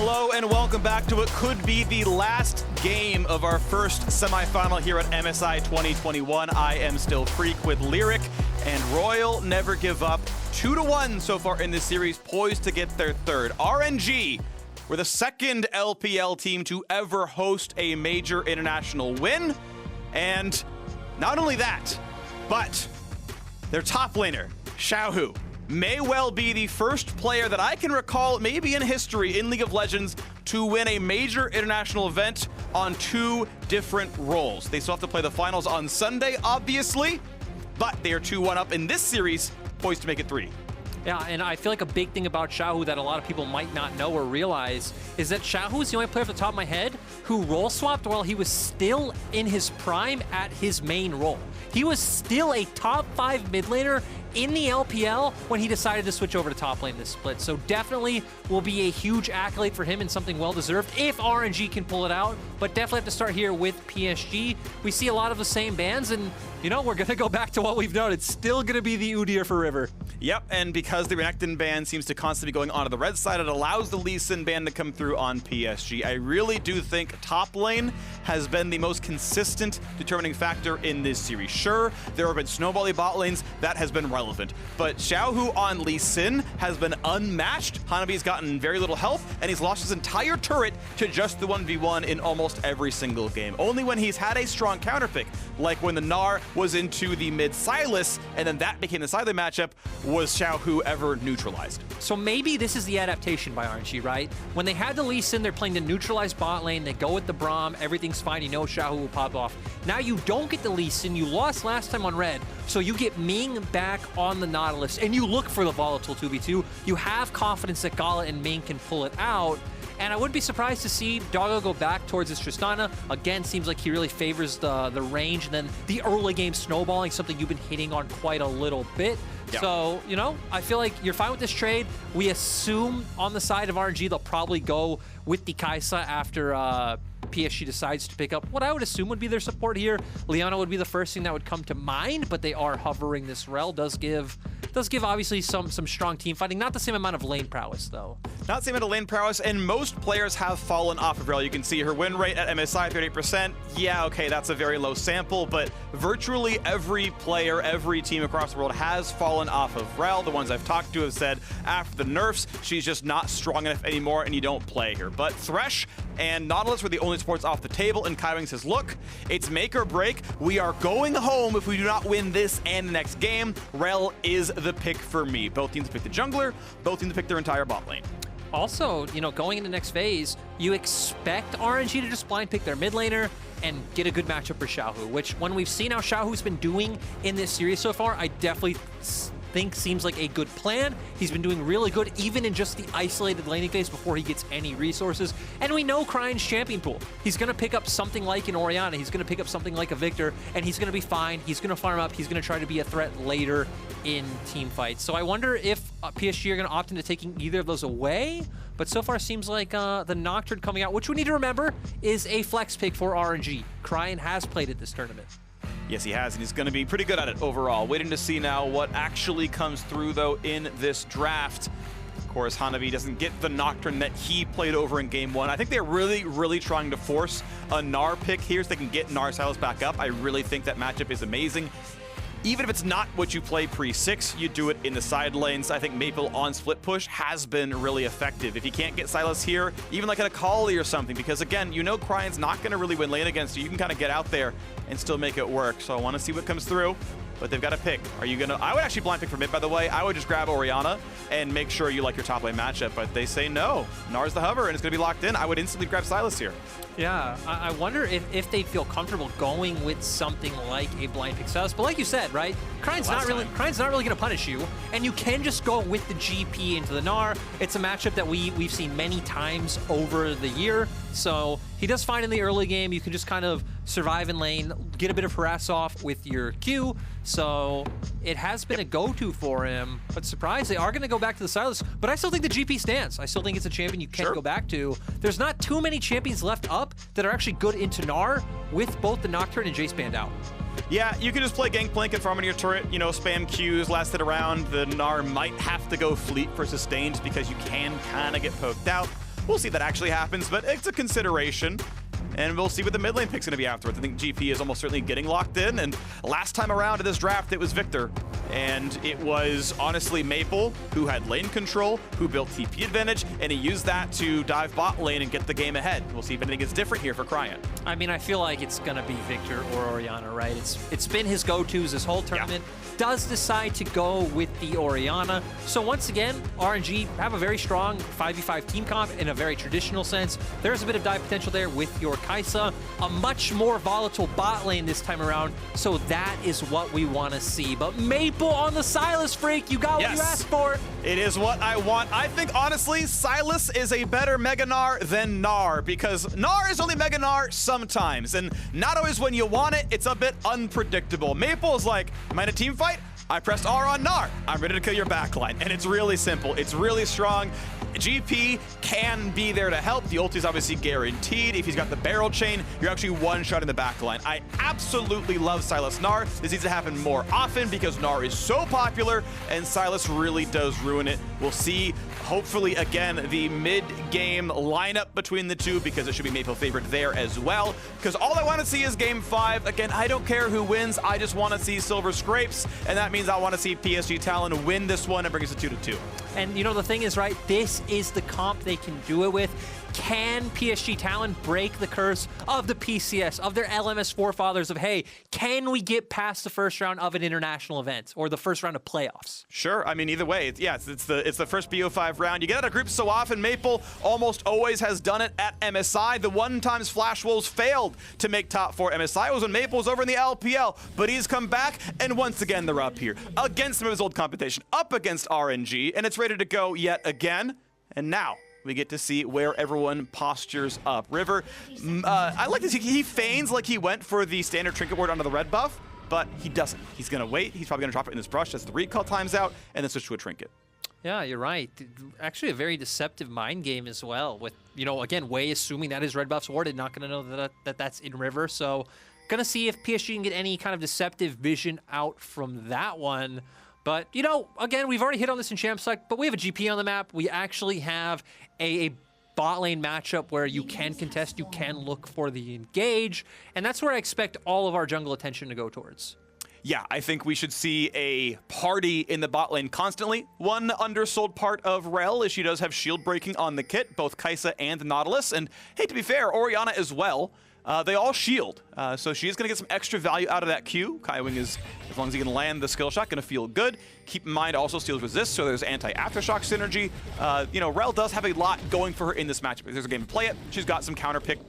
Hello and welcome back to what could be the last game of our first semifinal here at MSI 2021. I am still Phreak with Lyric and Royal Never Give Up. 2-1 so far in this series, poised to get their third. RNG were the second LPL team to ever host a major international win. And not only that, but their top laner, Xiaohu, may well be the first player that I can recall, maybe in history, in League of Legends, to win a major international event on two different roles. They still have to play the finals on Sunday, obviously, but they are 2-1 up in this series, poised to make it 3. Yeah, and I feel like a big thing about Xiaohu that a lot of people might not know or realize is that Xiaohu is the only player off the top of my head who role swapped while he was still in his prime at his main role. He was still a top 5 mid laner in the LPL when he decided to switch over to top lane this split. So definitely will be a huge accolade for him and something well-deserved if RNG can pull it out. But definitely have to start here with PSG. We see a lot of the same bans, and you know, we're gonna go back to what we've known. It's still gonna be the Udyr for River. Yep, and because the Renekton ban seems to constantly be going on to the red side, it allows the Lee Sin ban to come through on PSG. I really do think top lane has been the most consistent determining factor in this series. Sure, there have been snowbally bot lanes, that has been relevant, but Xiaohu on Lee Sin has been unmatched. Hanabi's gotten very little health, and he's lost his entire turret to just the 1v1 in almost every single game. Only when he's had a strong counterpick, like when the Gnar was into the mid Sylas, and then that became the side lane matchup, was Xiaohu ever neutralized. So maybe this is the adaptation by RNG, right? When they had the Lee Sin, they're playing the neutralized bot lane, they go with the Braum, everything's fine, you know Xiaohu will pop off. Now you don't get the Lee Sin, you lost last time on red, so you get Ming back on the Nautilus, and you look for the volatile 2v2. You have confidence that GALA and Ming can pull it out, and I wouldn't be surprised to see Doggo go back towards his Tristana. Again, seems like he really favors the range, and then the early game snowballing, something you've been hitting on quite a little bit. Yep. So, you know, I feel like you're fine with this trade. We assume on the side of RNG, they'll probably go with the Kai'Sa after PSG decides to pick up what I would assume would be their support here. Liana would be the first thing that would come to mind, but they are hovering this Rell. Does give obviously some strong team fighting. Not the same amount of lane prowess, though. Not the same amount of lane prowess, and most players have fallen off of Rell. You can see her win rate at MSI, 38%. Yeah, okay, that's a very low sample, but virtually every player, every team across the world has fallen off of Rell. The ones I've talked to have said after the nerfs, she's just not strong enough anymore, and you don't play her. But Thresh and Nautilus were the only supports off the table, and Kaiwing says, look, it's make or break. We are going home if we do not win this and the next game. Rell is the pick for me. Both teams pick the jungler, both teams pick their entire bot lane. Also, you know, going into next phase, you expect RNG to just blind pick their mid laner and get a good matchup for Xiaohu, which when we've seen how Xiaohu's been doing in this series so far, I definitely think seems like a good plan. He's been doing really good even in just the isolated laning phase before he gets any resources. And we know Cryi's champion pool. He's going to pick up something like an Orianna, he's going to pick up something like a Victor, and he's going to be fine. He's going to farm up, he's going to try to be a threat later in team fights. So I wonder if PSG are going to opt into taking either of those away, but so far seems like the Nocturne coming out, which we need to remember is a flex pick for RNG. Cryin has played it this tournament. Yes, he has, and he's going to be pretty good at it overall. Waiting to see now what actually comes through, though, in this draft. Of course, Hanabi doesn't get the Nocturne that he played over in Game 1. I think they're really trying to force a Gnar pick here so they can get Gnar Sylas back up. I really think that matchup is amazing. Even if it's not what you play pre-6, you do it in the side lanes. I think Maple on split push has been really effective. If you can't get Sylas here, even like at a Kali or something, because again, you know Cryi's not going to really win lane against you. You can kind of get out there and still make it work. So I want to see what comes through, but they've got to pick. Are you going to... I would actually blind pick for mid, by the way. I would just grab Orianna and make sure you like your top lane matchup, but they say no. Gnar's the hover, and it's going to be locked in. I would instantly grab Sylas here. Yeah, I wonder if they'd feel comfortable going with something like a blind pick Sylas. But like you said, right? Cryi's not really going to punish you, and you can just go with the GP into the Gnar. It's a matchup that we've seen many times over the year. So he does fine in the early game. You can just kind of survive in lane, get a bit of harass off with your Q. So it has been a go-to for him. But surprise, they are going to go back to the Sylas. But I still think the GP stands. I still think it's a champion you can go back to. There's not too many champions left up that are actually good into Gnar with both the Nocturne and Jace banned out. Yeah, you can just play Gangplank and farm on your turret, you know, spam Qs, last hit around. The Gnar might have to go fleet for sustained because you can kind of get poked out. We'll see if that actually happens, but it's a consideration. And we'll see what the mid lane pick's going to be afterwards. I think GP is almost certainly getting locked in. And last time around in this draft, it was Victor. And it was honestly Maple who had lane control, who built TP advantage, and he used that to dive bot lane and get the game ahead. We'll see if anything is different here for Cryin. I mean, I feel like it's going to be Victor or Orianna, right? It's been his go-tos this whole tournament. Yeah. Does decide to go with the Orianna. So once again, RNG have a very strong 5v5 team comp in a very traditional sense. There's a bit of dive potential there with your Kai'Sa. A much more volatile bot lane this time around. So that is what we want to see. But Maple on the Sylas, Phreak, you got what you asked for. It is what I want. I think, honestly, Sylas is a better Mega Gnar than Gnar, because Gnar is only Mega Gnar sometimes, and not always when you want it. It's a bit unpredictable. Maple is like, am I in a team fight? I pressed R on Gnar. I'm ready to kill your backline. And it's really simple. It's really strong. GP can be there to help. The ulti is obviously guaranteed. If he's got the barrel chain, you're actually one shot in the backline. I absolutely love Sylas Gnar. This needs to happen more often because Gnar is so popular and Sylas really does ruin it. We'll see, hopefully, again, the mid-game lineup between the two, because it should be Maple favored there as well. Because all I want to see is Game 5. Again, I don't care who wins. I just want to see Silver Scrapes, and that means I want to see PSG Talon win this one and bring us to 2-2. And you know, the thing is, right, this is the comp they can do it with. Can PSG Talon break the curse of the PCS, of their LMS forefathers of, hey, can we get past the first round of an international event or the first round of playoffs? Sure. I mean, either way, it's the first BO5 round. You get out of groups so often. Maple almost always has done it at MSI. The one times Flash Wolves failed to make top 4 MSI was when Maple was over in the LPL, but he's come back, and once again, they're up here against some of his old competition, up against RNG, and it's ready to go yet again. And now we get to see where everyone postures up. River, I like this. He feigns like he went for the standard trinket ward onto the red buff, but he doesn't. He's going to wait. He's probably going to drop it in his brush as the recall times out, and then switch to a trinket. Yeah, you're right. Actually, a very deceptive mind game as well. With, you know, again, Wei assuming that his red buff's warded, not going to know that's in River. So, going to see if PSG can get any kind of deceptive vision out from that one. But, you know, again, we've already hit on this in Champ Select, but we have a GP on the map. We actually have a bot lane matchup where you can contest, you can look for the engage, and that's where I expect all of our jungle attention to go towards. Yeah, I think we should see a party in the bot lane constantly. One undersold part of Rell is she does have shield breaking on the kit, both Kai'Sa and the Nautilus, and hey, to be fair, Orianna as well. They all shield, so she's going to get some extra value out of that Q. Kaiwing is, as long as he can land the skill shot, going to feel good. Keep in mind, also steals resist, so there's anti-aftershock synergy. You know, Rell does have a lot going for her in this matchup. If there's a game to play it, she's got some counter pick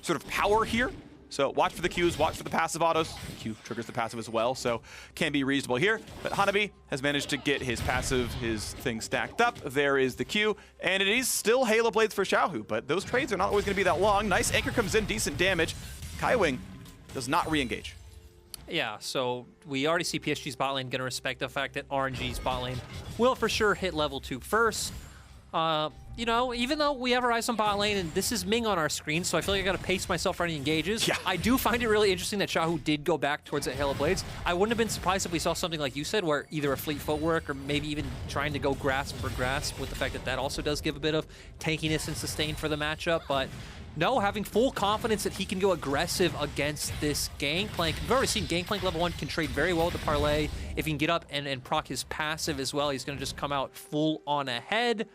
sort of power here. So watch for the Qs, watch for the passive autos. Q triggers the passive as well, so can be reasonable here. But Hanabi has managed to get his passive, his thing stacked up. There is the Q, and it is still Halo Blades for Xiaohu, but those trades are not always going to be that long. Nice anchor comes in, decent damage. Kaiwing does not re-engage. Yeah, so we already see PSG's bot lane going to respect the fact that RNG's bot lane will for sure hit level 2 first. You know, even though we have our eyes on bot lane, and this is Ming on our screen, so I feel like I gotta pace myself for any engages. Yeah. I do find it really interesting that Xiaohu did go back towards that Halo Blades. I wouldn't have been surprised if we saw something like you said, where either a fleet footwork or maybe even trying to go grasp for grasp, with the fact that that also does give a bit of tankiness and sustain for the matchup. But no, having full confidence that he can go aggressive against this Gangplank. We've already seen Gangplank level 1 can trade very well with the parlay. If he can get up and proc his passive as well, he's gonna just come out full on ahead.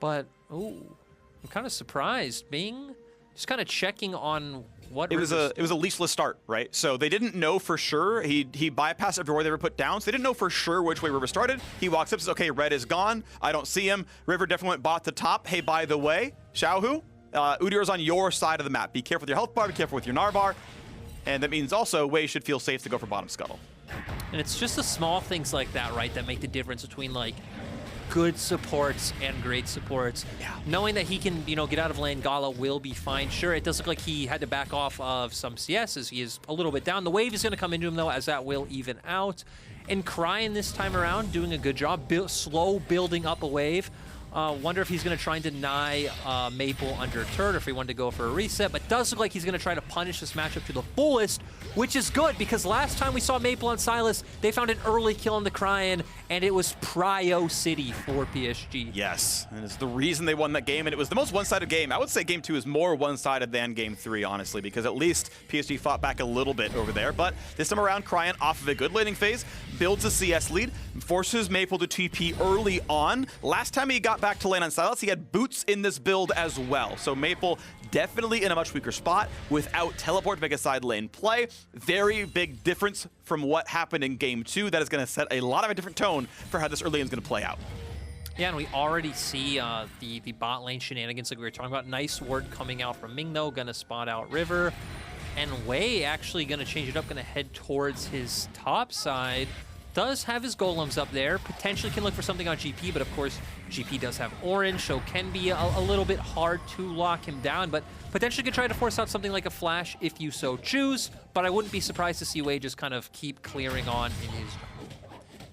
But, ooh, I'm kind of surprised. Ming just kind of checking on what it was a leashless start, right? So they didn't know for sure. He bypassed every ward they were put down, so they didn't know for sure which way River started. He walks up, says, okay, red is gone. I don't see him. River definitely went bot to top. Hey, by the way, Xiaohu, Udyr is on your side of the map. Be careful with your health bar, be careful with your Gnar bar. And that means also Wei should feel safe to go for bottom scuttle. And it's just the small things like that, right, that make the difference between, like, good supports and great supports. Yeah. Knowing that he can, you know, get out of lane, GALA will be fine. Sure, it does look like he had to back off of some CS as he is a little bit down. The wave is going to come into him, though, as that will even out. And Cryin this time around doing a good job, slow building up a wave. Wonder if he's going to try and deny Maple under turret, or if he wanted to go for a reset, but does look like he's going to try to punish this matchup to the fullest, which is good, because last time we saw Maple on Sylas, they found an early kill on the Cryin, and it was Prio City for PSG. Yes, and it's the reason they won that game, and it was the most one-sided game. I would say Game 2 is more one-sided than Game 3, honestly, because at least PSG fought back a little bit over there, but this time around, Cryin off of a good laning phase, builds a CS lead, forces Maple to TP early on. Last time he got back to lane on Sylas, he had boots in this build as well. So Maple definitely in a much weaker spot without teleport to make a side lane play. Very big difference from what happened in Game 2. That is going to set a lot of a different tone for how this early game is going to play out. Yeah, and we already see the bot lane shenanigans like we were talking about. Nice word coming out from Ming, though. Going to spot out River. And Wei actually going to change it up, going to head towards his top side. Does have his golems up there, potentially can look for something on GP, but of course GP does have orange, so can be a little bit hard to lock him down, but potentially could try to force out something like a flash if you so choose, but I wouldn't be surprised to see Wei just kind of keep clearing on in his jungle.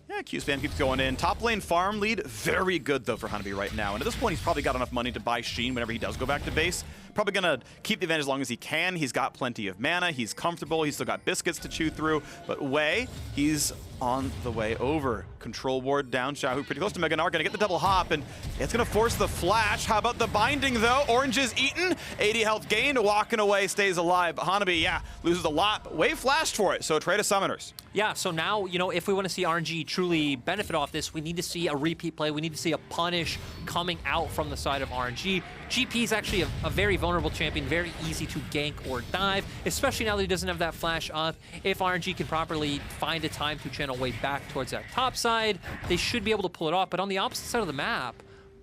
Yeah, Q-Spam keeps going in. Top lane farm lead, very good though for Hanabi right now, and at this point he's probably got enough money to buy Sheen whenever he does go back to base. Probably gonna keep the advantage as long as he can. He's got plenty of mana, he's comfortable, he's still got biscuits to chew through, but Wei, he's on the way over. Control ward down, Xiaohu pretty close to Gnar, gonna get the double hop, and it's gonna force the flash. How about the binding though? Orange is eaten, 80 health gained, walking away, stays alive. But Hanabi, yeah, loses a lot, but Wei flashed for it, so trade of summoners. Yeah, so now, you know, if we want to see RNG truly benefit off this, we need to see a repeat play. We need to see a punish coming out from the side of RNG. GP is actually a very vulnerable champion, very easy to gank or dive, especially now that he doesn't have that flash up. If RNG can properly find a time to channel Wei back towards that top side, they should be able to pull it off. But on the opposite side of the map,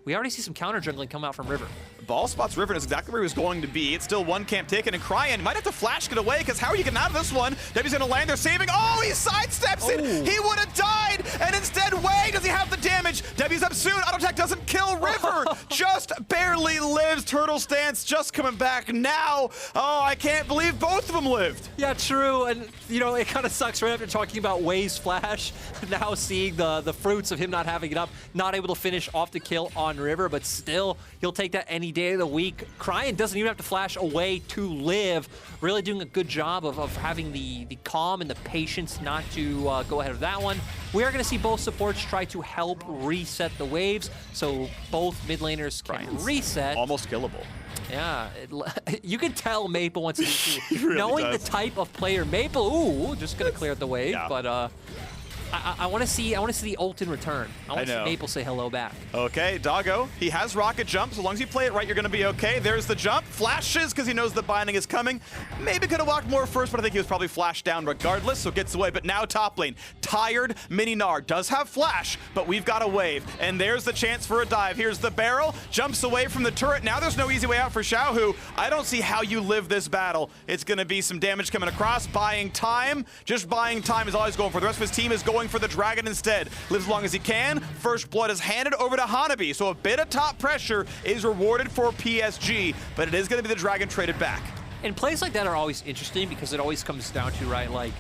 we already see some counter jungling come out from River. Ball spots River is exactly where he was going to be. It's still one camp taken, and Cryin might have to flash get away, because how are you getting out of this one? Debbie's gonna land, they're saving. Oh, he sidesteps it! He would have died, and instead, Wei, does he have the damage? Debbie's up soon, auto attack doesn't kill River! Just barely lives, turtle stance just coming back now. Oh, I can't believe both of them lived. Yeah, true, and you know, it kind of sucks right after talking about Wei's flash, now seeing the fruits of him not having it up, not able to finish off the kill on River, but still, he'll take that any day of the week. Cryin doesn't even have to flash away to live. Really doing a good job of having the calm and the patience not to go ahead of that one. We are going to see both supports try to help reset the waves, so both mid laners can reset. Almost killable. Yeah, you can tell Maple wants to Really knowing does. the type of player Maple. Ooh, just gonna clear out the wave, Yeah. but I want to see the ult in return. I want to see Maple say hello back. Okay, Doggo, he has rocket jump, so long as you play it right, you're gonna be okay. There's the jump, flashes because he knows the binding is coming. Maybe could have walked more first, but I think he was probably flashed down regardless, so gets away. But now top lane, tired Mini Gnar does have flash, but we've got a wave, and there's the chance for a dive. Here's the barrel, jumps away from the turret. Now there's no easy way out for Xiaohu. I don't see how you live this battle. It's gonna be some damage coming across, buying time. Just buying time is all he's going for. The rest of his team is going for the dragon instead. Lives as long as he can. First blood is handed over to Hanabi, so a bit of top pressure is rewarded for PSG, but it is going to be the dragon traded back. And plays like that are always interesting because it always comes down to, right, like,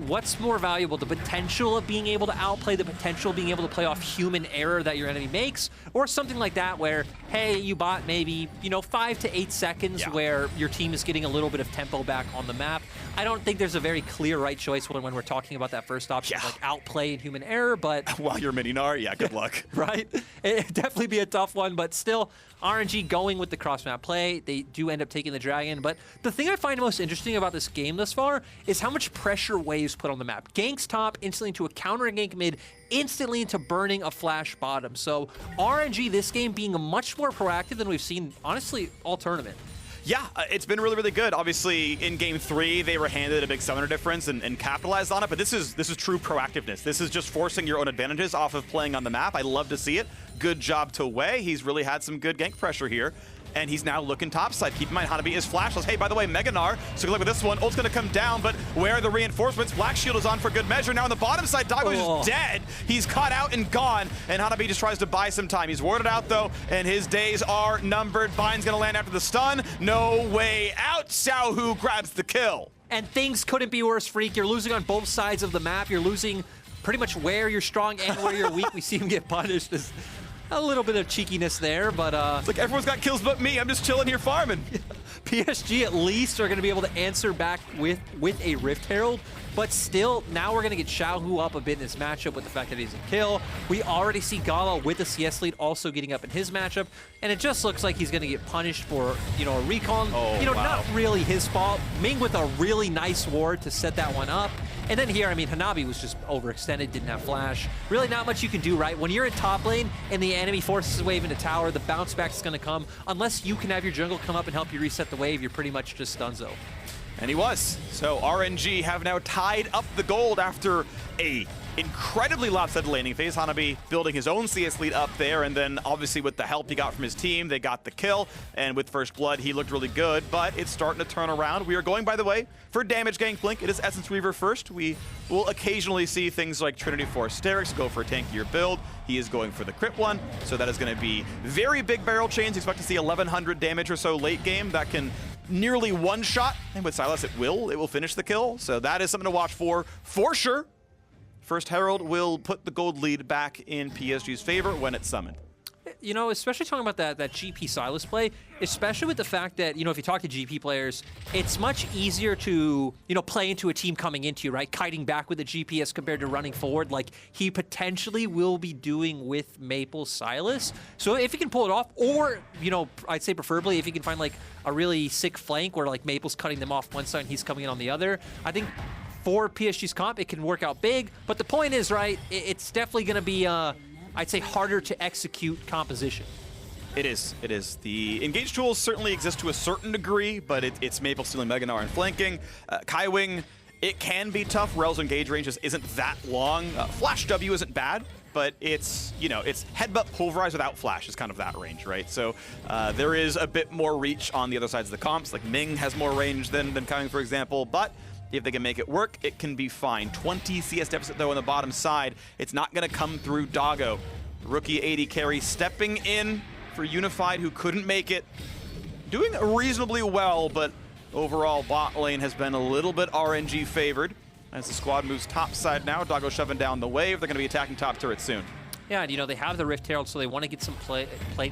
what's more valuable, the potential of being able to outplay, the potential of being able to play off human error that your enemy makes, or something like that where, hey, you bought maybe, you know, 5 to 8 seconds where your team is getting a little bit of tempo back on the map. I don't think there's a very clear right choice when we're talking about that first option, like outplay and human error, but... While you're Mini Gnar, yeah, good luck. Right? It'd definitely be a tough one, but still, RNG going with the cross-map play. They do end up taking the dragon, but the thing I find most interesting about this game thus far is how much pressure waves put on the map. Ganks top, instantly into a counter gank mid, instantly into burning a flash bottom. So RNG this game being much more proactive than we've seen, honestly, all tournament. Yeah, it's been really, really good. Obviously, in Game 3, they were handed a big summoner difference and capitalized on it, but this is true proactiveness. This is just forcing your own advantages off of playing on the map. I love to see it. Good job to Wei. He's really had some good gank pressure here. And he's now looking topside. Keep in mind, Hanabi is flashless. Hey, by the way, Gnar, so good luck with this one. Ult's gonna come down, but where are the reinforcements? Black Shield is on for good measure. Now on the bottom side, Doggo is dead. He's caught out and gone, and Hanabi just tries to buy some time. He's warded out, though, and his days are numbered. Bind's gonna land after the stun. No way out. Xiaohu grabs the kill. And things couldn't be worse, Phreak. You're losing on both sides of the map. You're losing pretty much where you're strong and where you're weak. We see him get punished. A little bit of cheekiness there, but It's like everyone's got kills but me. I'm just chilling here farming. PSG at least are going to be able to answer back with a Rift Herald, but still, now we're going to get Xiaohu up a bit in this matchup with the fact that he's a kill. We already see GALA with the CS lead also getting up in his matchup, and it just looks like he's going to get punished for, a recon. Oh, wow. Not really his fault. Ming with a really nice ward to set that one up. And then here, Hanabi was just overextended, didn't have flash. Really not much you can do, right? When you're in top lane and the enemy forces a wave into tower, the bounce back is going to come. Unless you can have your jungle come up and help you reset the wave, you're pretty much just dunzo. And he was. So RNG have now tied up the gold after a incredibly lopsided laning phase. Hanabi building his own CS lead up there, and then obviously with the help he got from his team, they got the kill. And with First Blood, he looked really good, but it's starting to turn around. We are going, by the way, for damage Gangplank. It is Essence Weaver first. We will occasionally see things like Trinity Force Sterix go for a tankier build. He is going for the crit one, so that is going to be very big barrel chains. Expect to see 1100 damage or so late game. That can nearly one-shot, and with Sylas it will finish the kill. So that is something to watch for sure. First Herald will put the gold lead back in PSG's favor when it's summoned. Especially talking about that GP Sylas play, especially with the fact that, if you talk to GP players, it's much easier to, play into a team coming into you, right? Kiting back with the GP as compared to running forward, like he potentially will be doing with Maple Sylas. So if he can pull it off, or, I'd say preferably if he can find like a really sick flank where like Maple's cutting them off one side and he's coming in on the other, I think for PSG's comp, it can work out big. But the point is, right, it's definitely going to be, I'd say, harder to execute composition. It is. The engage tools certainly exist to a certain degree, but it's Maple stealing Mega Gnar and flanking. Kaiwing, it can be tough. Rell's engage range just isn't that long. Flash W isn't bad, but it's headbutt pulverize without flash is kind of that range, right? So there is a bit more reach on the other sides of the comps. Like Ming has more range than Kaiwing, for example, but if they can make it work, it can be fine. 20 CS deficit, though, on the bottom side. It's not going to come through Doggo. Rookie AD carry stepping in for Unified, who couldn't make it. Doing reasonably well, but overall, bot lane has been a little bit RNG favored. As the squad moves top side now, Doggo shoving down the wave. They're going to be attacking top turret soon. Yeah, and they have the Rift Herald, so they want to get some plate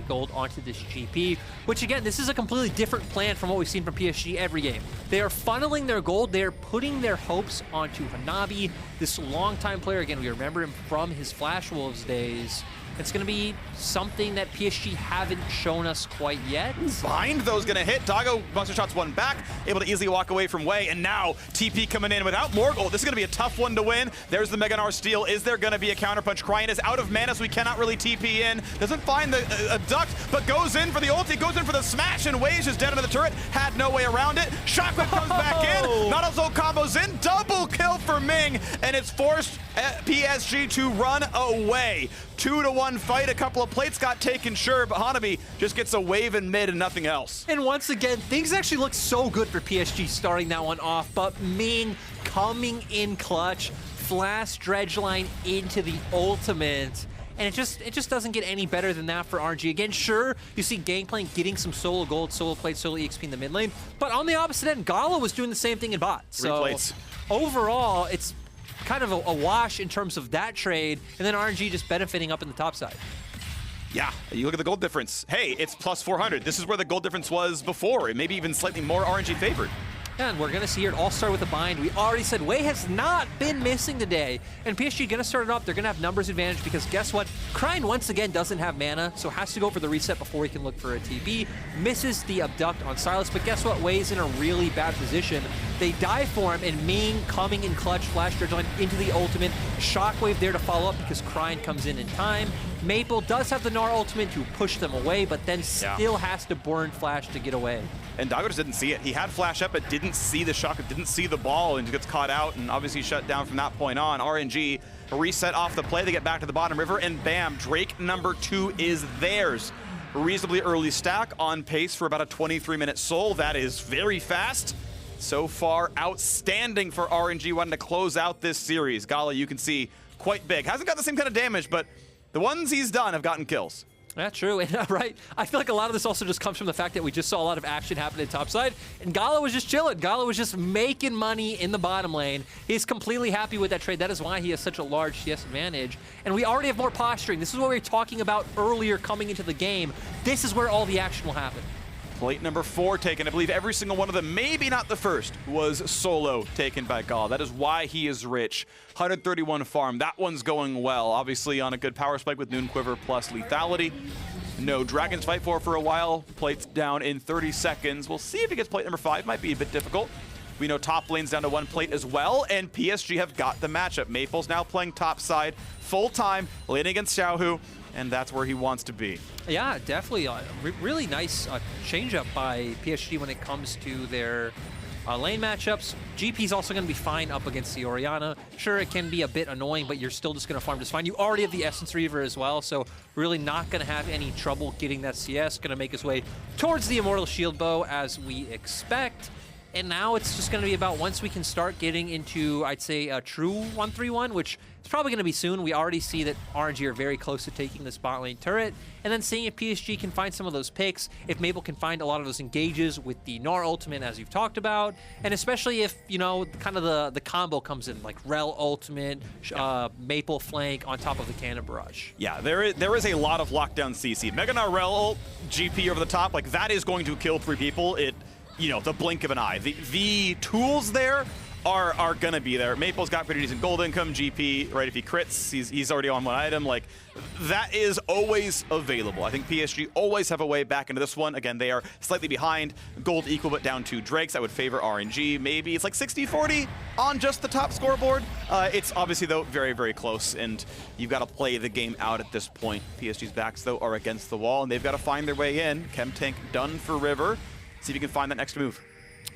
gold onto this GP, which again, this is a completely different plan from what we've seen from PSG every game. They are funneling their gold, they are putting their hopes onto Hanabi, this longtime player. Again, we remember him from his Flash Wolves days. It's going to be something that PSG haven't shown us quite yet. Bind, though, is going to hit. Doggo buster shots one back, able to easily walk away from Wei, and now TP coming in without more gold. This is going to be a tough one to win. There's the Mega Gnar steal. Is there going to be a counterpunch? Cryin is out of mana, so we cannot really TP in. Doesn't find the abduct, but goes in for the ulti, goes in for the smash, and Wei's just dead under the turret. Had no way around it. Shockwave comes back in. Nautilus combos in. Double kill for Ming, and it's forced PSG to run away. 2-to-1 fight. A couple of plates got taken, sure, but Hanabi just gets a wave in mid and nothing else. And once again, things actually look so good for PSG starting that one off, but Ming coming in clutch, flash dredge line into the ultimate, and it just doesn't get any better than that for RNG. Again, sure, you see Gangplank getting some solo gold, solo plate, solo EXP in the mid lane, but on the opposite end, GALA was doing the same thing in bot. So overall, it's kind of a wash in terms of that trade, and then RNG just benefiting up in the top side. Yeah, you look at the gold difference. Hey, it's plus 400. This is where the gold difference was before, and maybe even slightly more RNG favored. And we're going to see here it all start with a bind. We already said Wei has not been missing today. And PSG going to start it off. They're going to have numbers advantage because guess what? Cryin once again doesn't have mana, so has to go for the reset before he can look for a TP. Misses the abduct on Sylas, but guess what? Wei's in a really bad position. They die for him, and Ming coming in clutch, flash dredge line into the ultimate. Shockwave there to follow up because Cryin comes in time. Maple does have the Gnar ultimate to push them away, but then still has to burn flash to get away. And Doggo just didn't see it. He had flash up, but didn't see the shock, didn't see the ball, and gets caught out, and obviously shut down from that point on. RNG reset off the play. They get back to the bottom river, and bam, Drake number 2 is theirs. Reasonably early stack, on pace for about a 23-minute soul. That is very fast. So far, outstanding for RNG, wanting to close out this series. GALA, you can see, quite big. Hasn't got the same kind of damage, but the ones he's done have gotten kills. Yeah, true. And right, I feel like a lot of this also just comes from the fact that we just saw a lot of action happen in topside, and GALA was just chilling. GALA was just making money in the bottom lane. He's completely happy with that trade. That is why he has such a large CS advantage. And we already have more posturing. This is what we were talking about earlier coming into the game. This is where all the action will happen. Plate number 4 taken. I believe every single one of them, maybe not the first, was solo taken by GALA. That is why he is rich. 131 farm. That one's going well. Obviously on a good power spike with Noon Quiver plus lethality. No Dragons fight for a while. Plate's down in 30 seconds. We'll see if he gets plate number 5. Might be a bit difficult. We know top lane's down to 1 plate as well, and PSG have got the matchup. Maple's now playing top side, full time, laning against Xiaohu, and that's where he wants to be. Yeah, definitely. Really nice change-up by PSG when it comes to their lane matchups. GP's also going to be fine up against the Orianna. Sure, it can be a bit annoying, but you're still just going to farm just fine. You already have the Essence Reaver as well, so really not going to have any trouble getting that CS. Going to make his way towards the Immortal Shield Bow as we expect. And now it's just going to be about once we can start getting into, I'd say, a true 1-3-1, which is probably going to be soon. We already see that RNG are very close to taking this bot lane turret. And then seeing if PSG can find some of those picks, if Maple can find a lot of those engages with the Gnar ultimate, as you've talked about. And especially if, you know, kind of the combo comes in, like Rell ultimate, Maple flank on top of the cannon barrage. Yeah, there is a lot of lockdown CC. Mega Gnar Rell ult, GP over the top, like that is going to kill 3 people. You know, the blink of an eye. The tools there are gonna be there. Maple's got pretty decent gold income. GP, right, if he crits, he's already on 1 item. Like, that is always available. I think PSG always have a way back into this one. Again, they are slightly behind. Gold equal, but down 2 Drakes. I would favor RNG. Maybe it's like 60-40 on just the top scoreboard. It's obviously, though, very, very close, and you've got to play the game out at this point. PSG's backs, though, are against the wall, and they've got to find their way in. Chem Tank done for River. See if you can find that next move.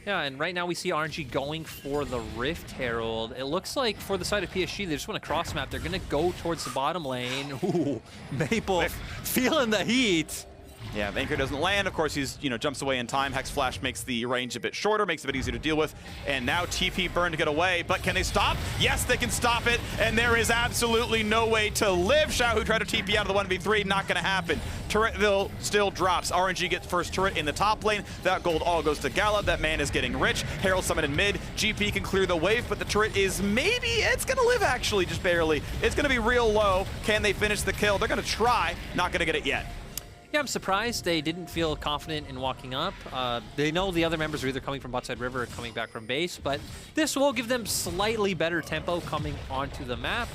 Yeah, and right now we see RNG going for the Rift Herald. It looks like for the side of PSG, they just want to cross map. They're going to go towards the bottom lane. Ooh, Maple feeling the heat. Yeah, Anchor doesn't land. Of course, he's, you know, jumps away in time. Hex Flash makes the range a bit shorter, makes it a bit easier to deal with. And now TP burn to get away, but can they stop? Yes, they can stop it, and there is absolutely no way to live. Xiaohu tried to TP out of the 1v3, not gonna happen. Turret still drops. RNG gets first turret in the top lane. That gold all goes to GALA. That man is getting rich. Herald summon in mid. GP can clear the wave, but the turret is it's gonna live actually, just barely. It's gonna be real low. Can they finish the kill? They're gonna try, not gonna get it yet. Yeah, I'm surprised they didn't feel confident in walking up. They know the other members are either coming from botside river or coming back from base, but this will give them slightly better tempo coming onto the map.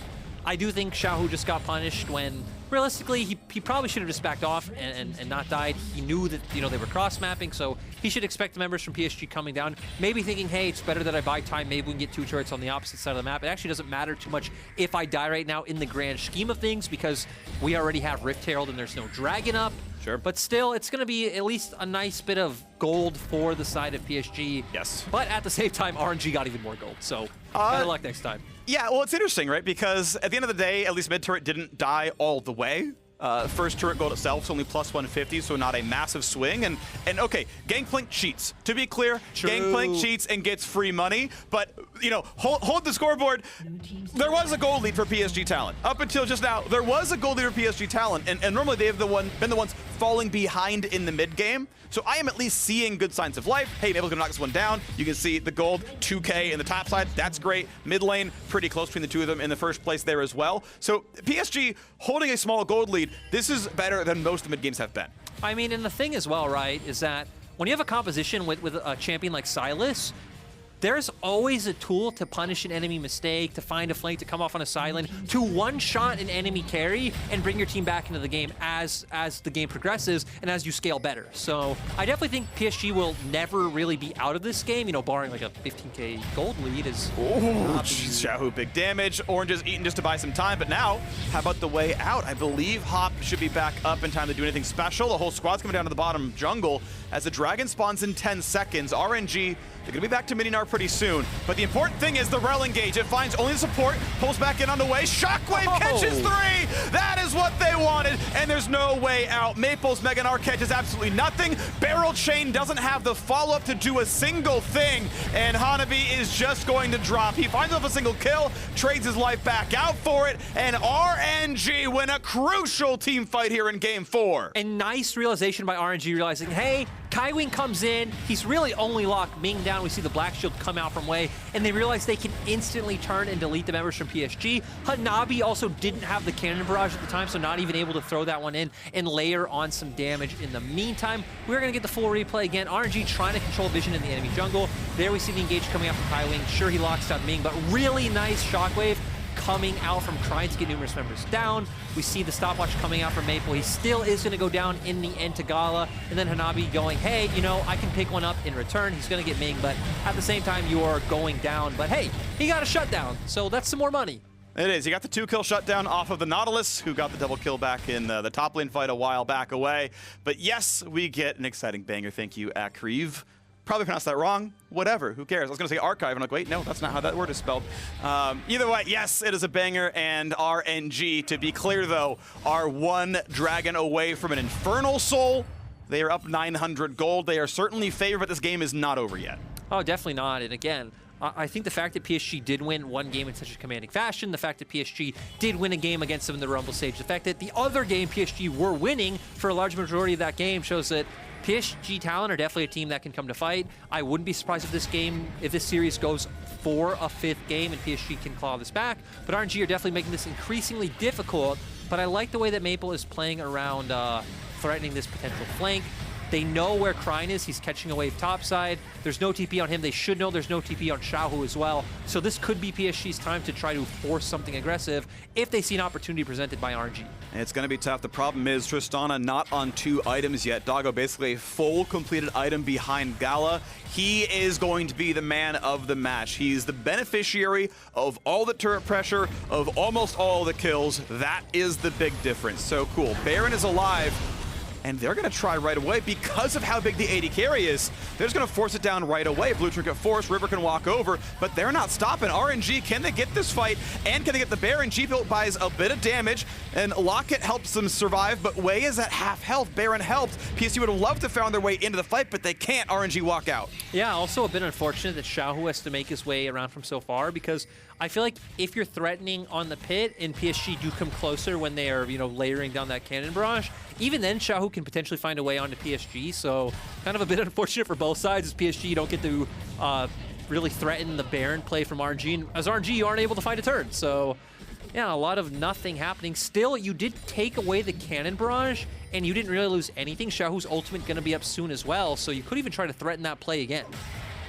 I do think Xiaohu just got punished when, realistically, he probably should have just backed off and not died. He knew that, you know, they were cross-mapping, so he should expect the members from PSG coming down, maybe thinking, hey, it's better that I buy time, maybe we can get 2 turrets on the opposite side of the map. It actually doesn't matter too much if I die right now in the grand scheme of things, because we already have Rift Herald and there's no dragon up. Sure. But still, it's going to be at least a nice bit of gold for the side of PSG. Yes. But at the same time, RNG got even more gold, so better luck next time. Yeah, well, it's interesting, right? Because at the end of the day, at least mid turret didn't die all the way. First turret gold itself is only plus 150, so not a massive swing. And okay, Gangplank cheats. To be clear, True. Gangplank cheats and gets free money. But, you know, hold the scoreboard. There was a gold lead for PSG Talon. Up until just now, there was a gold lead for PSG Talon. And normally they have been the ones falling behind in the mid game. So I am at least seeing good signs of life. Hey, Mabel's gonna knock this one down. You can see the gold, 2K in the top side. That's great. Mid lane, pretty close between the two of them in the first place there as well. So PSG holding a small gold lead, this is better than most of the mid games have been. I mean, and the thing as well, right, is that when you have a composition with a champion like Sylas, there's always a tool to punish an enemy mistake, to find a flank, to come off on a side lane, to one-shot an enemy carry and bring your team back into the game as the game progresses and as you scale better. So I definitely think PSG will never really be out of this game, you know, barring like a 15K gold lead is... Oh, Xiaohu, big damage. Orange is eaten just to buy some time, but now, how about the way out? I believe Hop should be back up in time to do anything special. The whole squad's coming down to the bottom jungle as the dragon spawns in 10 seconds. RNG, they're gonna be back to Mid-Gnar pretty soon. But the important thing is the Rell engage. It finds only the support, pulls back in on the way. Shockwave catches 3! That is is what they wanted, and there's no way out. Maple's Mega Gnar catches absolutely nothing. Barrel Chain doesn't have the follow-up to do a single thing, and Hanabi is just going to drop. He finds himself a single kill, trades his life back out for it, and RNG win a crucial team fight here in Game 4. And nice realization by RNG, realizing, hey, Kaiwing comes in, he's really only locked Ming down. We see the Black Shield come out from Wei, and they realize they can instantly turn and delete the members from PSG. Hanabi also didn't have the cannon barrage at the time, so not even able to throw that one in and layer on some damage in the meantime. We're going to get the full replay again. RNG trying to control vision in the enemy jungle. There we see the engage coming out from Kaiwing. Sure, he locks down Ming, but really nice shockwave coming out from Cryin to get numerous members down. We see the stopwatch coming out from Maple. He still is going to go down in the end to GALA, and then Hanabi going, hey, you know, I can pick one up in return. He's going to get Ming, but at the same time, you're going down. But hey, he got a shutdown, so that's some more money. It is. He got the 2-kill shutdown off of the Nautilus, who got the double kill back in the top lane fight a while back away. But yes, we get an exciting banger. Thank you, Akriv. Probably pronounced that wrong. Whatever. Who cares? I was going to say archive. I'm like, wait, no, that's not how that word is spelled. Either way, yes, it is a banger. And RNG, to be clear, though, are one dragon away from an Infernal Soul. They are up 900 gold. They are certainly favored, but this game is not over yet. Oh, definitely not. And again, I think the fact that PSG did win one game in such a commanding fashion, the fact that PSG did win a game against them in the Rumble stage, the fact that the other game PSG were winning for a large majority of that game shows that PSG Talon are definitely a team that can come to fight. I wouldn't be surprised if this series goes for a 5th game and PSG can claw this back. But RNG are definitely making this increasingly difficult. But I like the way that Maple is playing around threatening this potential flank. They know where Cryin is. He's catching a wave topside. There's no TP on him. They should know there's no TP on Xiaohu as well. So this could be PSG's time to try to force something aggressive if they see an opportunity presented by RNG. It's going to be tough. The problem is Tristana not on 2 items yet. Doggo basically a full completed item behind GALA. He is going to be the man of the match. He's the beneficiary of all the turret pressure, of almost all the kills. That is the big difference. So cool. Baron is alive. And they're going to try right away because of how big the AD carry is. They're just going to force it down right away. Blue Trinket force, River can walk over, but they're not stopping. RNG, can they get this fight? And can they get the Baron? G-Built buys a bit of damage, and Locket helps them survive, but Wei is at half health. Baron helped. PSG would have loved to found their way into the fight, but they can't. RNG walk out. Yeah, also a bit unfortunate that Xiaohu has to make his way around from so far, because I feel like if you're threatening on the pit and PSG do come closer when they are, you know, layering down that cannon barrage, even then Xiaohu can potentially find a way onto PSG. So kind of a bit unfortunate for both sides as PSG don't get to really threaten the Baron play from RNG. And as RNG, you aren't able to find a turn. So yeah, a lot of nothing happening. Still, you did take away the cannon barrage and you didn't really lose anything. Xiaohu's ultimate going to be up soon as well. So you could even try to threaten that play again.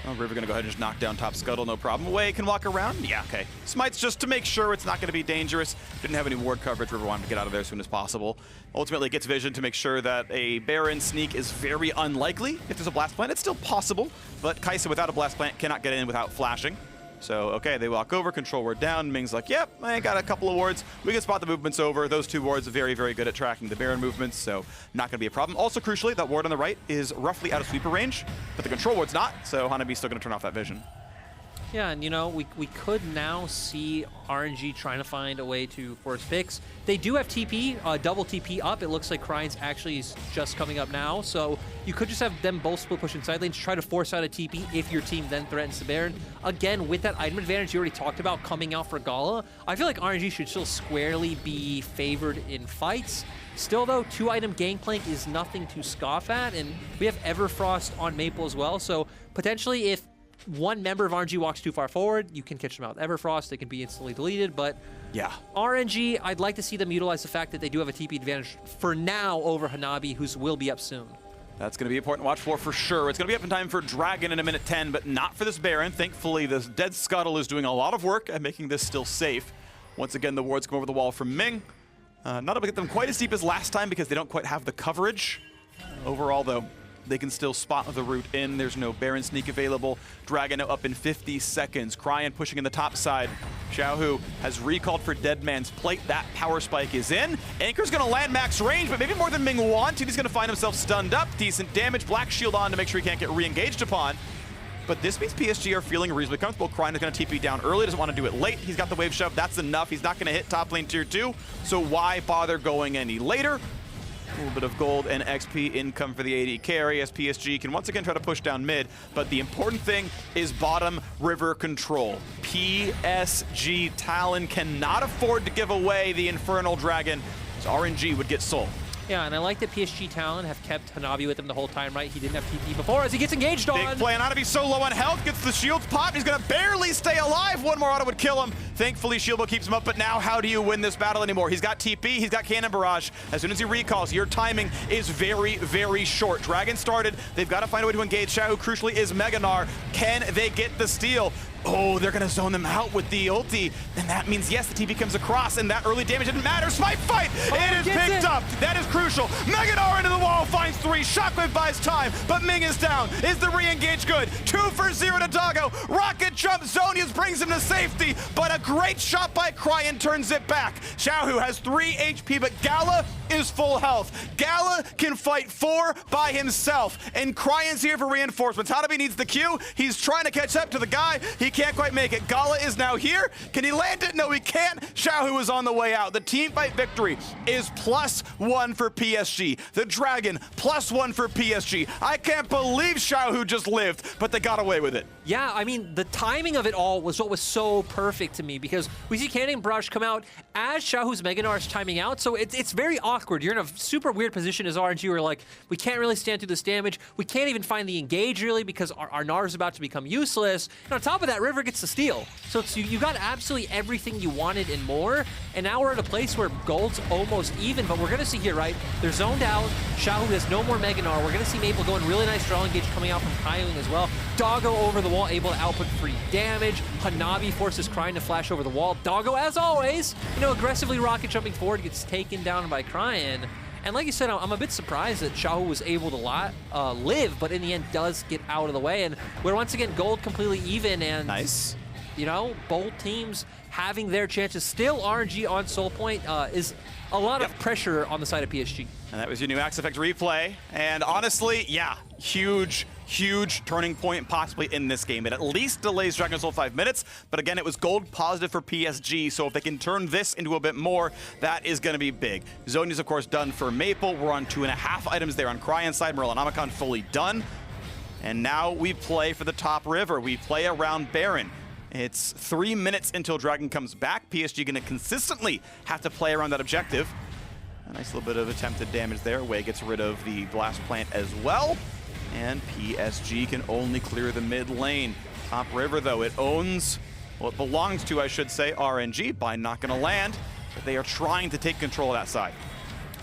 Oh, River gonna go ahead and just knock down top scuttle, no problem. Wei can walk around. Yeah, okay. Smites just to make sure it's not gonna be dangerous. Didn't have any ward coverage. River wanted to get out of there as soon as possible. Ultimately gets vision to make sure that a Baron sneak is very unlikely. If there's a blast plant, it's still possible, but Kai'Sa without a blast plant cannot get in without flashing. So, okay, they walk over, control ward down. Ming's like, yep, I got a couple of wards. We can spot the movements over. Those 2 wards are very, very good at tracking the Baron movements, so not going to be a problem. Also, crucially, that ward on the right is roughly out of sweeper range, but the control ward's not, so Hanabi's still going to turn off that vision. Yeah, and you know, we could now see RNG trying to find a way to force picks. They do have TP, double TP up. It looks like Cryine's actually just coming up now, so you could just have them both split push in side lanes, try to force out a TP if your team then threatens the Baron. Again, with that item advantage you already talked about coming out for GALA, I feel like RNG should still squarely be favored in fights. Still though, 2-item Gangplank is nothing to scoff at, and we have Everfrost on Maple as well, so potentially if one member of RNG walks too far forward, you can catch them out with Everfrost. They can be instantly deleted, but yeah, RNG, I'd like to see them utilize the fact that they do have a TP advantage for now over Hanabi, whose will be up soon. That's going to be important to watch for sure. It's going to be up in time for Dragon in a minute 10, but not for this Baron. Thankfully, this Dead Scuttle is doing a lot of work at making this still safe. Once again, the wards come over the wall from Ming. Not able to get them quite as deep as last time because they don't quite have the coverage. Overall, though, they can still spot the route in. There's no Baron sneak available. Dragon up in 50 seconds. Cryin pushing in the top side. Xiaohu has recalled for Dead Man's Plate. That power spike is in. Anchor's gonna land max range, but maybe more than Ming wanted. He's gonna find himself stunned up. Decent damage. Black shield on to make sure he can't get re-engaged upon. but this means PSG are feeling reasonably comfortable. Cryin is going to TP down early, doesn't want to do it late. He's got the wave shove, that's enough. He's not going to hit top lane tier 2, so why bother going any later? A little bit of gold and XP income for the AD carry as PSG can once again try to push down mid, but the important thing is bottom river control. PSG Talon cannot afford to give away the Infernal Dragon, so RNG would get sold. Yeah, and I like that PSG Talon have kept Hanabi with him the whole time, right? He didn't have TP before as he gets engaged on. Big play on Hanabi, so low on health, gets the shields popped. He's gonna barely stay alive. One more auto would kill him. Thankfully, Shieldbow keeps him up, but now how do you win this battle anymore? He's got TP, he's got Cannon Barrage. As soon as he recalls, your timing is very, very short. Dragon started, they've got to find a way to engage. Xiaohu, crucially, is Gnar. Can they get the steal? Oh, they're gonna zone them out with the ulti, and that means, yes, the TP comes across, and that early damage didn't matter. Smite fight! It is picked up! That is crucial. Gnar into the wall, finds 3. Shockwave buys time, but Ming is down. Is the re-engage good? 2 for 0 to Doggo. Rocket jump, Zonius brings him to safety, but a great shot by Cryin turns it back. Xiaohu has 3 HP, but GALA is full health. GALA can fight 4 by himself, and Cryin's here for reinforcements. Hanabi needs the Q. He's trying to catch up to the guy. He can't quite make it. GALA is now here. Can he land it? No, he can't. Xiaohu is on the way out. The team fight victory is +1 for PSG. The Dragon, +1 for PSG. I can't believe Xiaohu just lived, but they got away with it. Yeah, I mean, the timing of it all was what was so perfect to me, because we see Cannon Barrage come out as Xiaohu's Gnar is timing out, so it's very awkward. You're in a super weird position as RNG where, like, we can't really stand through this damage. We can't even find the engage, really, because our Gnar is about to become useless. And on top of that, River gets the steal. So you got absolutely everything you wanted and more, and now we're at a place where gold's almost even, but we're going to see here, right? They're zoned out. Xiaohu has no more Gnar. We're going to see Maple going really nice draw engage coming out from Kaiwing as well. Doggo over the wall, able to output free damage. Hanabi forces Cryin to flash over the wall. Doggo, as always, you know, aggressively rocket jumping forward, gets taken down by Cryin. And like you said, I'm a bit surprised that Xiaohu was able to live, but in the end does get out of the way. And we're once again gold completely even, and nice. You know, both teams having their chances. Still RNG on Soul Point is a lot of pressure on the side of PSG. And that was your new Axe Effect replay. And honestly, yeah, huge turning point possibly in this game. It at least delays Dragon Soul 5 minutes, but again, it was gold positive for PSG, so if they can turn this into a bit more, that is going to be big. Zonia's, of course, done for Maple. We're on 2.5 items there on Cryin side. Morel and Amakan fully done. And now we play for the top river. We play around Baron. It's 3 minutes until Dragon comes back. PSG going to consistently have to play around that objective. A nice little bit of attempted damage there. Wei gets rid of the blast plant as well. And PSG can only clear the mid lane. Top river, though, it owns, well, it belongs to, I should say, RNG by not going to land, but they are trying to take control of that side.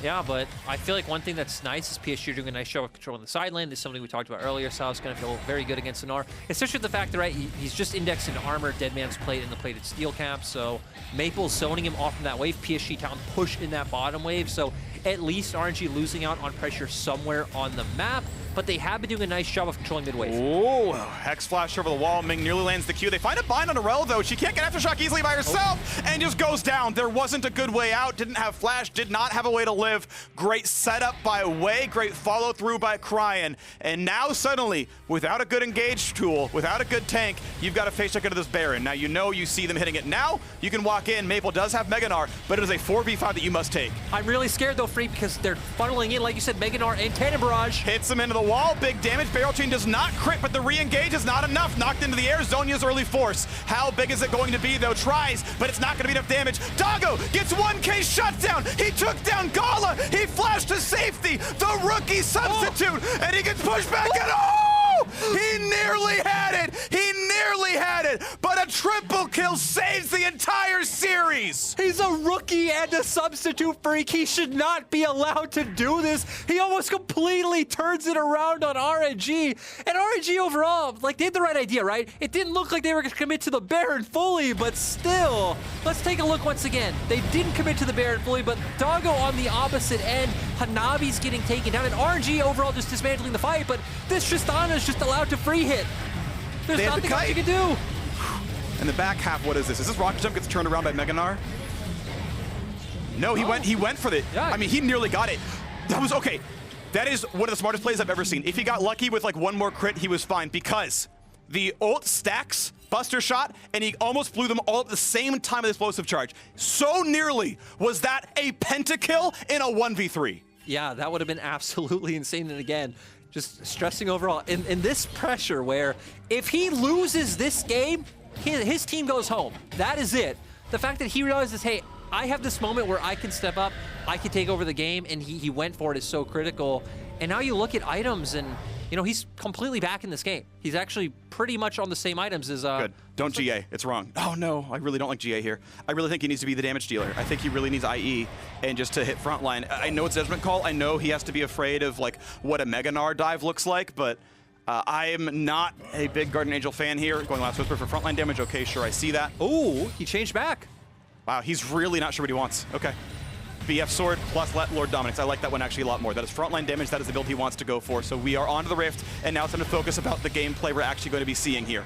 Yeah, but I feel like one thing that's nice is PSG doing a nice job of controlling the side lane. This is something we talked about earlier. Sal's going to feel very good against Gnar, especially with the fact that, right, he's just indexed into armor, Dead Man's Plate, and the plated steel cap. So Maple's zoning him off from that wave. PSG Talon push in that bottom wave. So at least RNG losing out on pressure somewhere on the map. But they have been doing a nice job of controlling mid-wave. Oh, Hex flash over the wall. Ming nearly lands the Q. They find a bind on Rell, though. She can't get Aftershock easily by herself and just goes down. There wasn't a good way out. Didn't have flash. Did not have a way to live. Great setup by Wei. Great follow-through by Cryin. And now suddenly, without a good engage tool, without a good tank, you've got to face check into this Baron. Now you know you see them hitting it now. You can walk in. Maple does have Gnar, but it is a 4v5 that you must take. I'm really scared, though, Phreak, because they're funneling in, like you said, Gnar and Cannon Barrage. Hits him into the wall. Big damage. Barrel chain does not crit, but the re-engage is not enough. Knocked into the air. Zonia's early force. How big is it going to be, though? Tries, but it's not going to be enough damage. Doggo gets 1k shutdown. He took down GALA. He flashed to safety. The rookie substitute, and he gets pushed back. And he nearly had it. He nearly had it, but a triple kill saves the entire series. He's a rookie and a substitute, Phreak. He should not be allowed to do this. He almost completely turns it around on RNG. And RNG overall, like, they had the right idea, right? It didn't look like they were going to commit to the Baron fully, but still. Let's take a look once again. They didn't commit to the Baron fully, but Doggo on the opposite end. Hanabi's getting taken down, and RNG overall just dismantling the fight, but this Tristana is just allowed to free hit. There's nothing else you can do. In the back half, what is this? Is this rocket jump gets turned around by Gnar? No, he went for it. Yeah. I mean, he nearly got it. That was okay. That is one of the smartest plays I've ever seen. If he got lucky with like one more crit, he was fine, because The ult stacks, Buster Shot, and he almost blew them all at the same time with explosive charge. So nearly was that a pentakill in a 1v3. Yeah, that would have been absolutely insane. And again, just stressing overall in this pressure where if he loses this game, his team goes home. That is it. The fact that he realizes, hey, I have this moment where I can step up, I can take over the game, and he went for it is so critical. And now you look at items and, you know, he's completely back in this game. He's actually pretty much on the same items as... Good. Don't GA. It's wrong. Oh, no. I really don't like GA here. I really think he needs to be the damage dealer. I think he really needs IE and just to hit frontline. I know it's judgment call. I know he has to be afraid of, like, what a Mega Gnar dive looks like, but I am not a big Guardian Angel fan here. Going Last Whisper for frontline damage. Okay, sure. I see that. Oh, he changed back. Wow, he's really not sure what he wants. Okay. BF Sword plus Lord Dominix. I like that one actually a lot more. That is frontline damage. That is the build he wants to go for. So we are onto the Rift, and now it's time to focus about the gameplay we're actually going to be seeing here.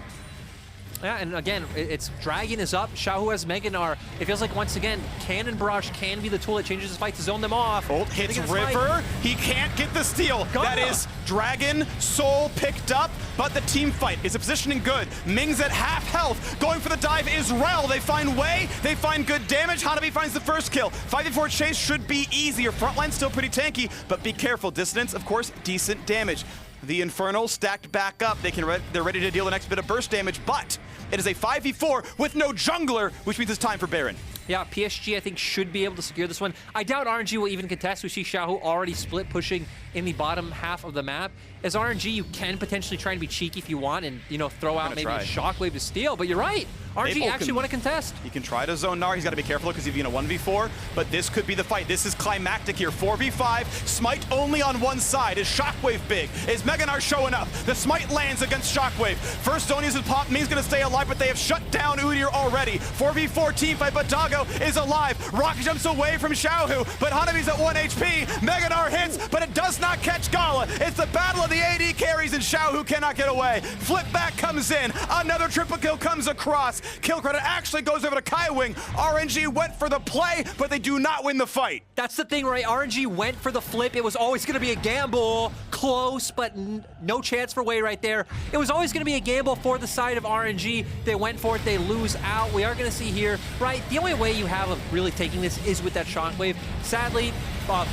Yeah, and again, it's Dragon is up. Xiaohu has Mega Gnar. It feels like, once again, Cannon Barrage can be the tool that changes his fight to zone them off. Ult hits River. He can't get the steal. That is Dragon, Soul picked up, but the team fight is positioning good. Ming's at half health. Going for the dive is Rell. They find Wei. They find good damage. Hanabi finds the first kill. 5v4 chase should be easier. Frontline still pretty tanky, but be careful. Dissonance, of course, decent damage. The Infernal stacked back up. They're ready to deal the next bit of burst damage, but it is a 5v4 with no jungler, which means it's time for Baron. Yeah, PSG, I think, should be able to secure this one. I doubt RNG will even contest. We see Xiaohu already split pushing in the bottom half of the map. As RNG, you can potentially try and be cheeky if you want and, you know, throw out maybe a Shockwave to steal, but you're right. RNG actually want to contest. He can try to zone Gnar. He's got to be careful because he's in a 1v4, but this could be the fight. This is climactic here. 4v5. Smite only on one side. Is Shockwave big? Is Mega Gnar showing up? The Smite lands against Shockwave. First zone is pop. Ming's going to stay alive, but they have shut down Udyr already. 4v4 team fight, but Doggo is alive. Rocket jumps away from Xiaohu, but Hanabi's at 1 HP. Mega Gnar hits, but it does not catch GALA. It's the battle of the AD carries, and Xiaohu cannot get away. Flip back comes in. Another triple kill comes across. Kill credit actually goes over to Kaiwing. RNG went for the play, but they do not win the fight. That's the thing, right? RNG went for the flip. It was always going to be a gamble. Close, but no chance for Wei right there. It was always going to be a gamble for the side of RNG. They went for it. They lose out. We are going to see here, right? The only way you have of really taking this is with that Shockwave. Sadly for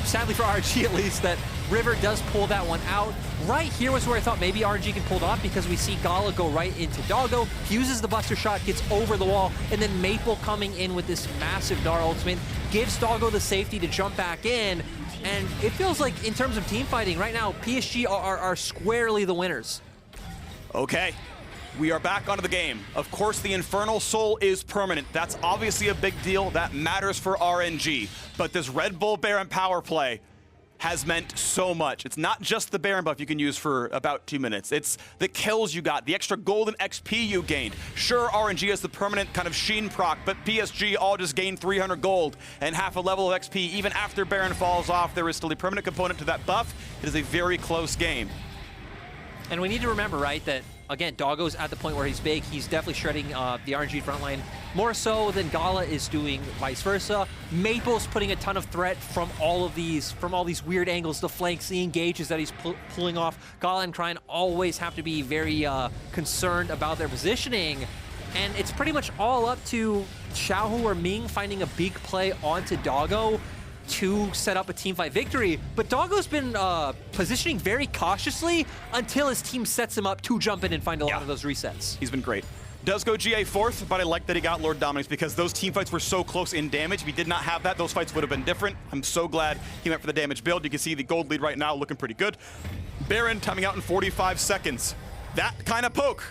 RNG at least, that River does pull that one out. Right here was where I thought maybe RNG could pull it off because we see GALA go right into Doggo, uses the Buster Shot, gets over the wall, and then Maple coming in with this massive Gnar ultimate, gives Doggo the safety to jump back in, and it feels like in terms of team fighting right now, PSG are squarely the winners. Okay. We are back onto the game. Of course, the Infernal Soul is permanent. That's obviously a big deal. That matters for RNG. But this Red Bull Baron power play has meant so much. It's not just the Baron buff you can use for about 2 minutes. It's the kills you got, the extra golden XP you gained. Sure, RNG has the permanent kind of Sheen proc, but PSG all just gained 300 gold and half a level of XP. Even after Baron falls off, there is still a permanent component to that buff. It is a very close game. And we need to remember, right, that, again, Doggo's at the point where he's big. He's definitely shredding the RNG frontline more so than GALA is doing vice versa. Maple's putting a ton of threat from all these weird angles, the flanks, the engages that he's pulling off. GALA and Cryin always have to be very concerned about their positioning. And it's pretty much all up to Xiaohu or Ming finding a big play onto Doggo to set up a teamfight victory, but Doggo's been positioning very cautiously until his team sets him up to jump in and find a lot of those resets. He's been great. Does go GA 4th, but I like that he got Lord Dominix because those team fights were so close in damage. If he did not have that, those fights would have been different. I'm so glad he went for the damage build. You can see the gold lead right now looking pretty good. Baron timing out in 45 seconds. That kind of poke.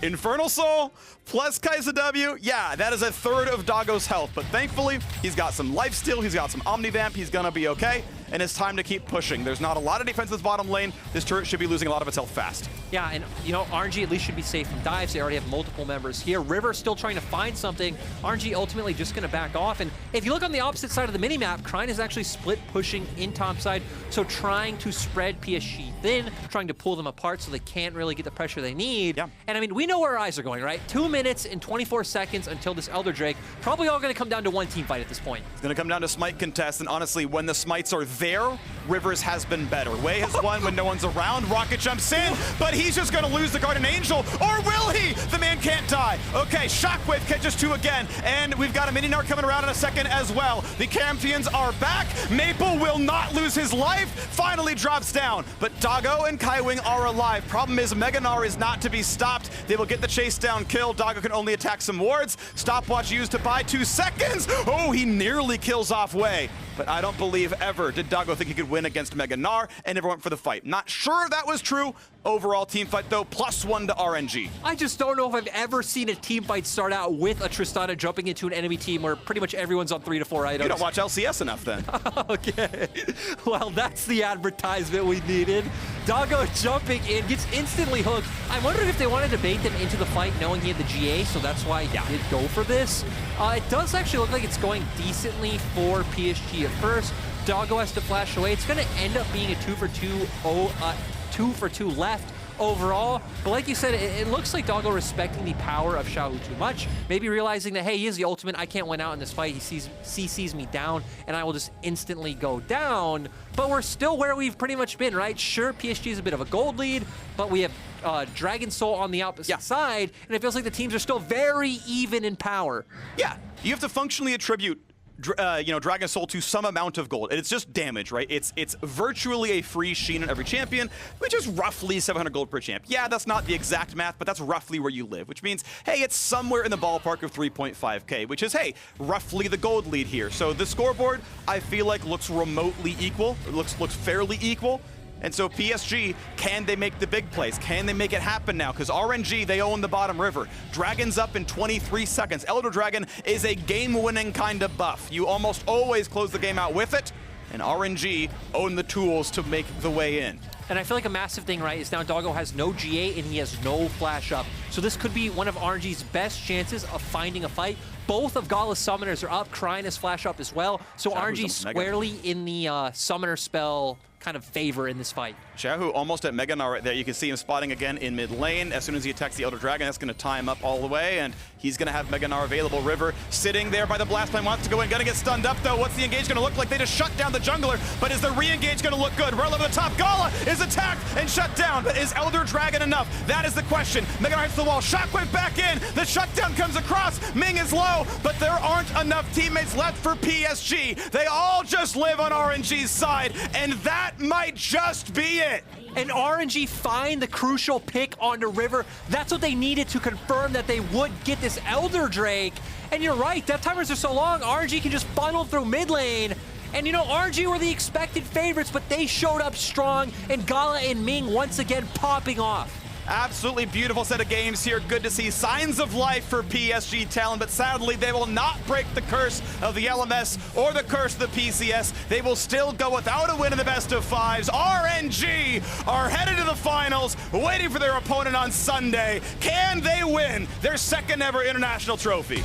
Infernal Soul plus Kai'Sa W. Yeah, that is a third of Doggo's health, but thankfully, he's got some lifesteal, he's got some Omnivamp, he's gonna be okay, and it's time to keep pushing. There's not a lot of defense in this bottom lane. This turret should be losing a lot of its health fast. Yeah, and you know, RNG at least should be safe from dives. They already have multiple members here. River still trying to find something. RNG ultimately just gonna back off, and if you look on the opposite side of the minimap, Cryin is actually split pushing in topside, so trying to spread PSG thin, trying to pull them apart so they can't really get the pressure they need. Yeah. And I mean, we know where our eyes are going, right? 2 minutes and 24 seconds until this Elder Drake. Probably all gonna come down to one team fight at this point. It's gonna come down to smite contest, and honestly, when the smites are there, Rivers has been better. Wei has won when no one's around. Rocket jumps in, but he's just going to lose the Guardian Angel, or will he? The man can't die. Okay, Shockwave catches 2 again, and we've got a mini Gnar coming around in a second as well. The champions are back. Maple will not lose his life. Finally drops down, but Doggo and Kaiwing are alive. Problem is, Gnar is not to be stopped. They will get the chase down kill. Doggo can only attack some wards. Stopwatch used to buy 2 seconds. Oh, he nearly kills off Wei. But I don't believe ever did Doggo think he could win against Gnar, and never went for the fight. Not sure that was true. Overall team fight, though, +1 to RNG. I just don't know if I've ever seen a team fight start out with a Tristana jumping into an enemy team where pretty much everyone's on 3 to 4 items. You don't watch LCS enough, then. Okay. Well, that's the advertisement we needed. Doggo jumping in, gets instantly hooked. I'm wondering if they wanted to bait them into the fight knowing he had the GA, so that's why he did go for this. It does actually look like it's going decently for PSG at first. Doggo has to flash away. It's going to end up being a 2 for 2 left overall. But like you said, it looks like Doggo respecting the power of Xiaohu too much. Maybe realizing that, hey, he is the ultimate. I can't win out in this fight. He sees me down, and I will just instantly go down. But we're still where we've pretty much been, right? Sure, PSG is a bit of a gold lead, but we have Dragon Soul on the opposite side, and it feels like the teams are still very even in power. Yeah, you have to functionally attribute Dragon Soul to some amount of gold. It's just damage, right? It's virtually a free sheen on every champion, which is roughly 700 gold per champ. Yeah, that's not the exact math, but that's roughly where you live, which means, hey, it's somewhere in the ballpark of 3.5k, which is, hey, roughly the gold lead here. So the scoreboard, I feel like, looks remotely equal. It looks fairly equal. And so PSG, can they make the big plays? Can they make it happen now? Because RNG, they own the bottom river. Dragon's up in 23 seconds. Elder Dragon is a game-winning kind of buff. You almost always close the game out with it, and RNG own the tools to make the way in. And I feel like a massive thing, right, is now Doggo has no GA and he has no flash up. So this could be one of RNG's best chances of finding a fight. Both of GALA's summoners are up. Cryin has flash up as well. So RNG squarely in the summoner spell kind of favor in this fight. Xiaohu almost at Gnar right there. You can see him spotting again in mid lane. As soon as he attacks the Elder Dragon, that's going to tie him up all the way, and he's going to have Gnar available. River sitting there by the blast plane, wants to go in, going to get stunned up though. What's the engage going to look like? They just shut down the jungler, but is the re-engage going to look good? Rell over the top, GALA is attacked and shut down, but is Elder Dragon enough? That is the question. Gnar hits the wall, Shockwave back in, the shutdown comes across, Ming is low, but there aren't enough teammates left for PSG. They all just live on RNG's side, and that might just be it. And RNG find the crucial pick on the river. That's what they needed to confirm that they would get this Elder Drake. And you're right, death timers are so long, RNG can just funnel through mid lane. And you know, RNG were the expected favorites, but they showed up strong, and GALA and Ming once again popping off. Absolutely beautiful set of games here. Good to see signs of life for PSG Talon, but sadly they will not break the curse of the LMS or the curse of the PCS. They will still go without a win in the best of fives. RNG are headed to the finals, waiting for their opponent on Sunday. Can they win their second ever international trophy?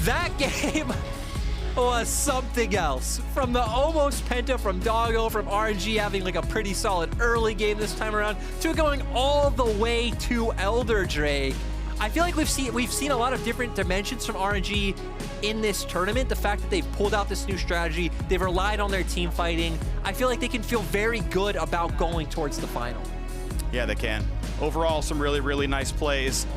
That game was something else. From the almost penta from Doggo, from RNG having like a pretty solid early game this time around, to going all the way to Elder Drake. I feel like we've seen a lot of different dimensions from RNG in this tournament. The fact that they've pulled out this new strategy, they've relied on their team fighting. I feel like they can feel very good about going towards the final. Yeah, they can. Overall, some really, really nice plays.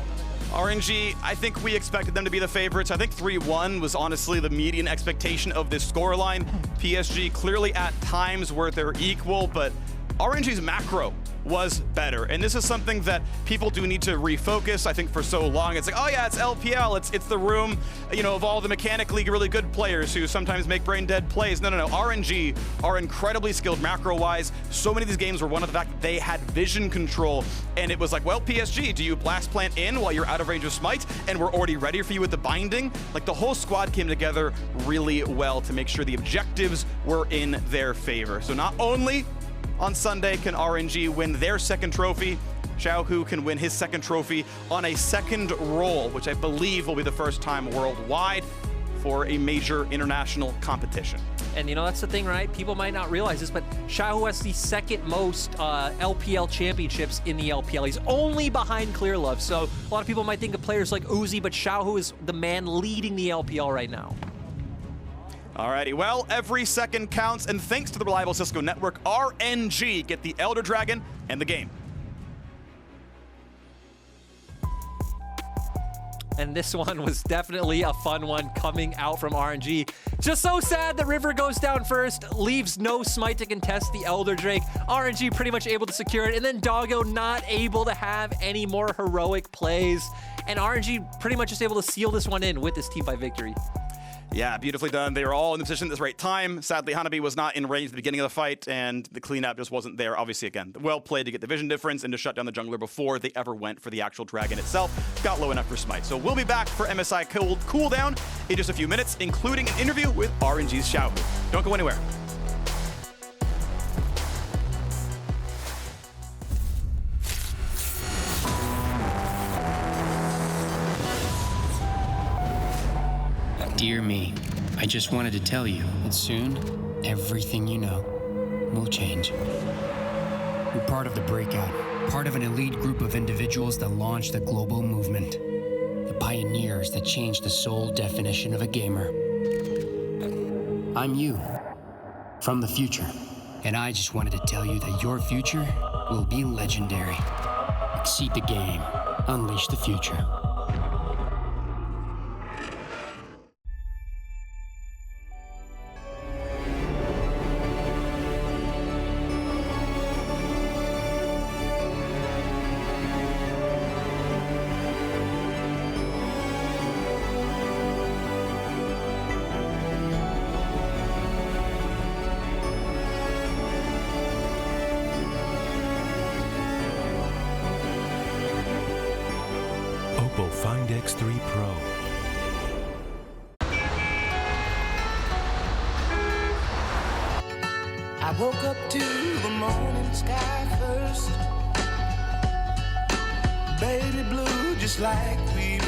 RNG, I think we expected them to be the favorites. I think 3-1 was honestly the median expectation of this scoreline. PSG clearly at times were they're equal, but RNG's macro was better. And this is something that people do need to refocus. I think for so long, it's like, oh yeah, it's LPL. It's the room, you know, of all the mechanically really good players who sometimes make brain dead plays. No. RNG are incredibly skilled macro-wise. So many of these games were one of the fact that they had vision control. And it was like, well, PSG, do you blast plant in while you're out of range of smite? And we're already ready for you with the binding. Like the whole squad came together really well to make sure the objectives were in their favor. So not only on Sunday can RNG win their second trophy, Xiaohu can win his second trophy on a second roll, which I believe will be the first time worldwide for a major international competition. And you know, that's the thing, right? People might not realize this, but Xiaohu has the second most LPL championships in the LPL. He's only behind Clearlove. So a lot of people might think of players like Uzi, but Xiaohu is the man leading the LPL right now. Alrighty, well, every second counts, and thanks to the reliable Cisco network, RNG get the Elder Dragon and the game. And this one was definitely a fun one coming out from RNG. Just so sad that River goes down first, leaves no smite to contest the Elder Drake. RNG pretty much able to secure it, and then Doggo not able to have any more heroic plays. And RNG pretty much just able to seal this one in with this team fight victory. Yeah, beautifully done. They were all in the position at the right time. Sadly, Hanabi was not in range at the beginning of the fight, and the cleanup just wasn't there. Obviously, again, well played to get the vision difference and to shut down the jungler before they ever went for the actual dragon itself. Got low enough for smite. So we'll be back for MSI cooldown in just a few minutes, including an interview with RNG's Xiaohu. Don't go anywhere. Dear me, I just wanted to tell you that soon, everything you know will change. You're part of the breakout, part of an elite group of individuals that launched a global movement. The pioneers that changed the sole definition of a gamer. I'm you, from the future, and I just wanted to tell you that your future will be legendary. Exceed the game, unleash the future. Find X3 Pro. I woke up to the morning sky first. Baby blue, just like we